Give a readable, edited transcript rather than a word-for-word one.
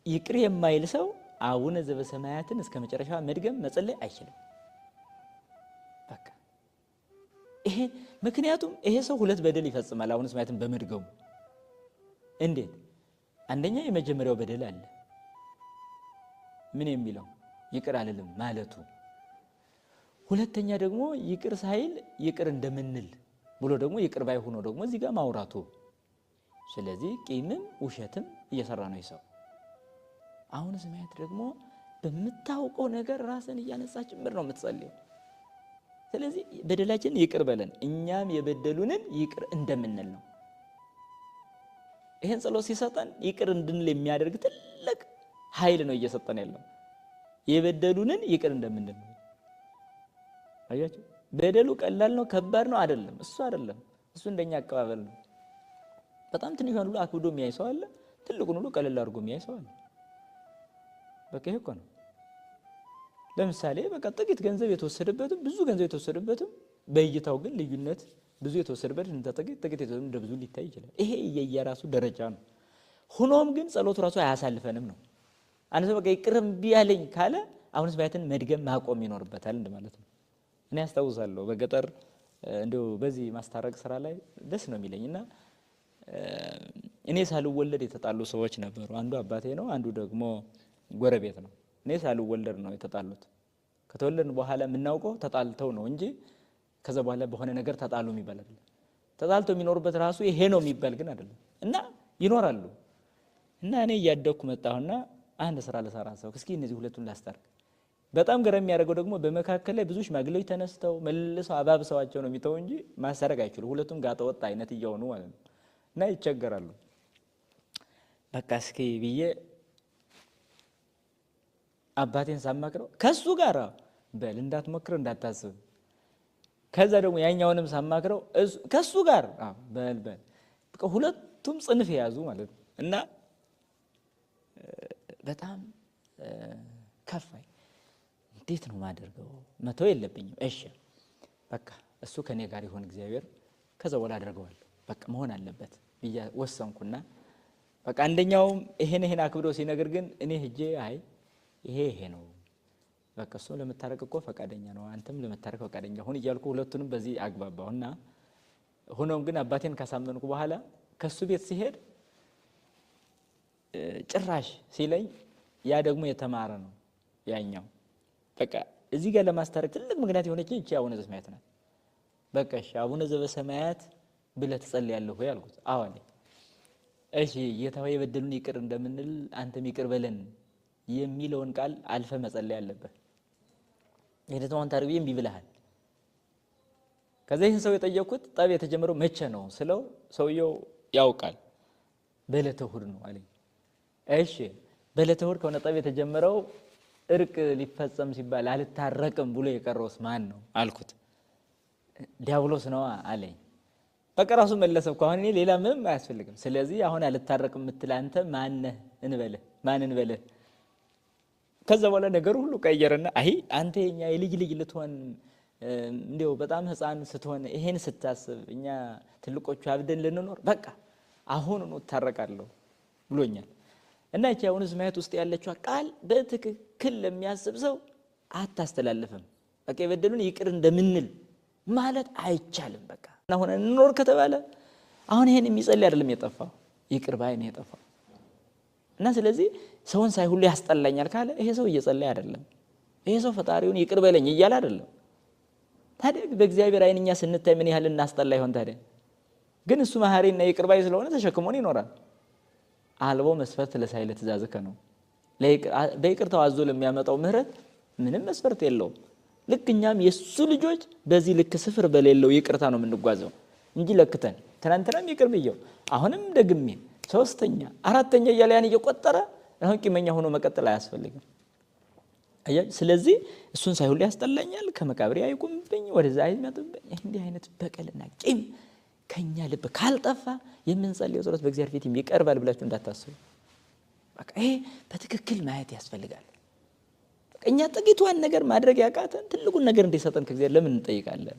ይቅር የማይል ሰው አቡነ ዘበሰማያትን እስከ መጨረሻ መድገም መጸለይ አይችልም። በቃ ይሄ ምክንያቱም ይሄ ሰው ሁለት በደል ይፈጽማል አቡነ ዘበሰማያትን በመድገሙ። እንዴት? አንደኛ የመጀመሪያው በደል አለ። ምን የሚለው ይቅር አልልም ማለቱ። ሁለተኛ ደግሞ ይቅር ሳይል ይቅር እንደምንል ብሎ ደግሞ ይቅር ባይ ሆኖ ደግሞ እዚህ ጋር ማውራቱ። ስለዚህ ቂምም ውሸትም እየሰራ ነው ይሰው። አቡነ ዘበሰማያት ደግሞ በመታወቀው ነገር ራስን እያነጻ ጭምር ነው የምትጸልየው። ስለዚህ በደላችን ይቅር በለን እኛም የበደሉንን ይቅር እንደምንል ነው። ይሄን ጸሎት ሲሰጠን ይቅር እንድንል የሚያደርግ ትልቅ ኃይል ነው እየሰጠን ያለው። የበደሉንን ይቅር እንደምንል ነው። አያችሁ፣ በደሉ ቀላል ነው ከባድ ነው አይደለም። እሱ አይደለም፣ እሱ እንደኛ አቀባበል ነው። በጣም ትንሿን ሁሉ አክብዶ የሚያይ ሰው አለ፣ ትልቁን ሁሉ ቀለል አድርጎ የሚያይ ሰው አለ። በቃ ይሄ እኮ ነው። ለምሳሌ በቃ ጥቂት ገንዘብ የተወሰደበትም ብዙ ገንዘብ የተወሰደበትም በእይታው ግን ልዩነት ብዙ የተወሰደበት እንደ ጥቂት እንደ ብዙ ሊታይ ይችላል። ይሄ የየራሱ ደረጃ ነው። ሆኖም ግን ጸሎቱ ራሱ አያሳልፈንም ነው። አንተ በቃ ይቅርም ቢያለኝ ካለ አቡነ ዘበሰማያትን መድገም ማቆም ይኖርበታል እንደማለት ነው። እኔ አስታውሳለሁ በገጠር እንደው በዚህ ማስታረቅ ስራ ላይ ደስ ነው የሚለኝና እኔ ሳልወለድ የተጣሉ ሰዎች ነበሩ። አንዱ አባቴ ነው፣ አንዱ ደግሞ ጎረቤት ነው። እኔ ሳልወለድ ነው የተጣሉት። ከተወለድን በኋላ የምናውቀው ተጣልተው ነው እንጂ ከዛ በኋላ በሆነ ነገር ተጣሉ የሚባል አይደለም። ተጣልተው የሚኖሩበት ራሱ ይሄ ነው የሚባል ግን አይደለም። እና ይኖራሉ። እና እኔ እያደኩ መጣሁና አንድ ስራ ለሰራ ሰው እስኪ እነዚህ ሁለቱን ላስታርቅ። በጣም ገረም የሚያደርገው ደግሞ በመካከል ላይ ብዙ ሽማግሌዎች ተነስተው መልሰው አባብሰዋቸው ነው የሚተው እንጂ ማሳረግ አይችሉም። ሁለቱም ጋጠ ወጥ አይነት እየሆኑ ማለት ነው። እና ይቸገራሉ። በቃ እስኪ ብዬ አባቴን ሳማክረው ከሱ ጋር በል እንዳትሞክር እንዳታስብ። ከዛ ደግሞ ያኛውንም ሳማክረው ከሱ ጋር በል በቃ ሁለቱም ጽንፍ የያዙ ማለት ነው። እና በጣም ከፋኝ። እንዴት ነው ማደርገው? መተው የለብኝም። እሺ በቃ እሱ ከኔ ጋር ይሆን እግዚአብሔር፣ ከዛ በኋላ አደርገዋለሁ። በቃ መሆን አለበት ብዬ ወሰንኩና በቃ አንደኛውም ይሄን አክብዶ ሲነግር ግን እኔ ሄጄ አይ ይሄ ነው በቃ እሱ ለመታረቅ እኮ ፈቃደኛ ነው፣ አንተም ለመታረቅ ፈቃደኛ ሁን እያልኩ ሁለቱንም በዚህ አግባባውና ሆኖም ግን አባቴን ካሳመንኩ በኋላ ከሱ ቤት ሲሄድ ጭራሽ ሲለኝ ያ ደግሞ የተማረ ነው ያኛው። በቃ እዚህ ጋር ለማስታረቅ ትልቅ ምክንያት የሆነችኝ እቺ አቡነ ዘበሰማያት ናት። በቃ እሺ አቡነ ዘበሰማያት ብለህ ትጸልያለህ ወይ አልኩት። አዎ አለኝ። እሺ ጌታዬ የበደሉን ይቅር እንደምንል አንተም ይቅር በለን የሚለውን ቃል አልፈ መጸለይ አለበት። የደተማን ታርቢም ቢብልሃል። ከዛ ይህን ሰው የጠየቅኩት ጠብ የተጀመረው መቼ ነው ስለው ሰውየው ያውቃል። በዕለተ እሑድ ነው አለኝ። እሺ በዕለተ እሑድ ከሆነ ጠብ የተጀመረው እርቅ ሊፈጸም ሲባል አልታረቅም ብሎ የቀረውስ ማን ነው አልኩት። ዲያብሎስ ነው አለኝ። በቃ ራሱ መለሰው። አሁን እኔ ሌላ ምንም አያስፈልግም። ስለዚህ አሁን አልታረቅም የምትል አንተ ማነህ እንበልህ? ማን እንበልህ? ከዛ በኋላ ነገሩ ሁሉ ቀየረና አይ አንተ የኛ የልጅ ልትሆን እንደው በጣም ህፃን ስትሆን ይሄን ስታስብ እኛ ትልቆቹ አብደን ልንኖር በቃ አሁን ነው ታረቃለሁ ብሎኛል። እና እቺ አቡነ ዘበሰማያት ውስጥ ያለችው ቃል በትክክል ለሚያስብ ሰው አታስተላልፍም። በቃ የበደሉን ይቅር እንደምንል ማለት አይቻልም። በቃ አሁን እንኖር ከተባለ አሁን ይሄን የሚጸልይ አይደለም የጠፋው፣ ይቅር ባይ ነው የጠፋው። እና ስለዚህ ሰውን ሳይ ሁሉ ያስጠላኛል ካለ ይሄ ሰው እየጸለየ አይደለም። ይሄ ሰው ፈጣሪውን ይቅር በለኝ እያለ አይደለም። ታዲያ በእግዚአብሔር ዓይንኛ ስንታይ ምን ያህል እናስጠላ ይሆን ታዲያ? ግን እሱ መሐሪና ይቅር ባይ ስለሆነ ተሸክሞን ይኖራል። አልቦ መስፈርት ለሳይለ ትእዛዝከ ነው። በይቅርታው አዞ ለሚያመጣው ምህረት ምንም መስፈርት የለውም። ልክ እኛም የሱ ልጆች በዚህ ልክ ስፍር በሌለው ይቅርታ ነው የምንጓዘው እንጂ ለክተን ትናንትናም ይቅር ብየው አሁንም ደግሜ ሶስተኛ አራተኛ እያለ ያን እየቆጠረ አሁን ቂመኛ ሆኖ መቀጠል አያስፈልግም። ስለዚህ እሱን ሳይሁን ያስጠላኛል፣ ከመቃብሬ አይቁምብኝ፣ ወደዛ አይመጥብኝ። እንዲህ አይነት በቀልና ቂም ከኛ ልብ ካልጠፋ የምንጸልየው ጸሎት በእግዚአብሔር ፊት ይቀርባል ብላችሁ እንዳታስቡ። በቃ ይሄ በትክክል ማየት ያስፈልጋል። በቃ እኛ ጥቂቷን ነገር ማድረግ ያቃተን ትልቁን ነገር እንዲሰጠን ከእግዚአብሔር ለምን እንጠይቃለን?